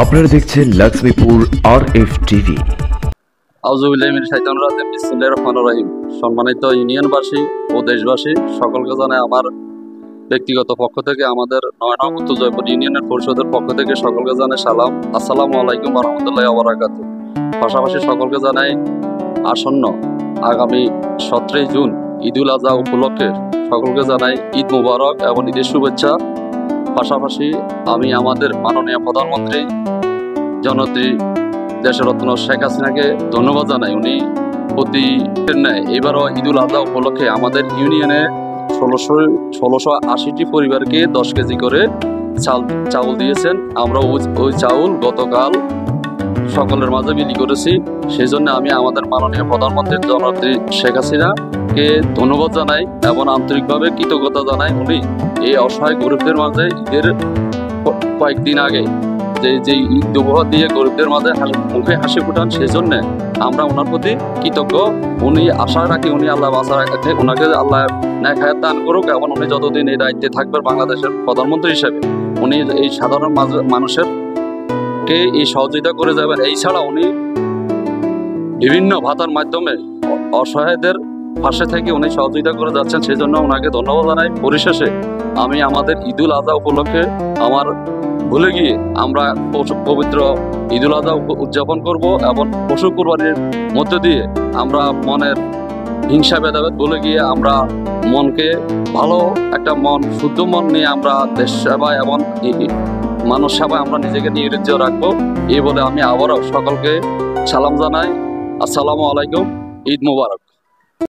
আপনারা দেখছেন Lakshmipur RF TV. আউযুবিল্লাহি মিনাশ শাইতানির রাজিম। বিসমিল্লাহির রহমানির রহিম। সম্মানিত ইউনিয়নবাসী ও দেশবাসী সকলকে জানাই আমার ব্যক্তিগত পক্ষ থেকে, আমাদের নয়নং উত্তর জয়পুর ইউনিয়নের পরিষদের পক্ষ থেকে সকলকে জানাই সালাম। আসসালামু আলাইকুম ওয়া রাহমাতুল্লাহি ওয়া বারাকাতুহু। পাশাপাশি সকলকে জানাই আসন্ন আগামী 17 জুন ঈদুল আজহা উপলক্ষে সকলকে জানাই ঈদ মুবারক এবং ঈদের শুভেচ্ছা। পাশাপাশি আমি আমাদের মাননীয় প্রধানমন্ত্রী জননেত্রী দেশরত্ন শেখ হাসিনাকে ধন্যবাদ জানাই। উনি প্রতি ন্যায় এবারও ঈদুল আজহা উপলক্ষে আমাদের ইউনিয়নে 1680টি পরিবারকে 10 কেজি করে চাউল দিয়েছেন। আমরা ওই চাউল গতকাল সকলের মাঝে বিলি করেছি। সেই জন্য আমি আমাদের মাননীয় প্রধানমন্ত্রী জননেত্রী শেখ হাসিনাকে ধন্যবাদ জানাই এবং আন্তরিকভাবে কৃতজ্ঞতা জানাই। উনি এই অসহায় গরিবদের মাঝে ঈদের কয়েকদিন আগে যে ঈদ উপহার দিয়ে গরিবদের মাঝে মুখে হাসি ফুটান, সেই জন্য আমরা ওনার প্রতি কৃতজ্ঞ। উনি আশা রাখি উনি আল্লাহ বাঁচা রাখে, ওনাকে আল্লাহ ন্যায় হায়াত দান করুক এবং উনি যতদিন এই দায়িত্বে থাকবেন বাংলাদেশের প্রধানমন্ত্রী হিসেবে উনি এই সাধারণ মানুষের কে এই সহযোগিতা করে যাবেন। এই ছাড়া উনি বিভিন্ন ভাতার মাধ্যমে অসহায়দের পাশে থেকে উনি সহযোগিতা করে যাচ্ছেন, সেই জন্য ওনাকে ধন্যবাদ জানাই। পরিশেষে আমি আমাদের ঈদুল আজহা উপলক্ষে আমার ভুলে গিয়ে আমরা পবিত্র ঈদুল আজহা উদযাপন করব এবং পশু কুরবানির মধ্য দিয়ে আমরা মনের হিংসা ভেদাভেদ ভুলে গিয়ে আমরা মনকে ভালো একটা শুদ্ধ মন নিয়ে আমরা দেশ সেবায় এবং মানুষ সেবায় আমরা নিজেকে নিয়োজিত রাখবো। এই বলে আমি আবারও সকলকে সালাম জানাই। আসসালামু আলাইকুম। ঈদ মুবারক।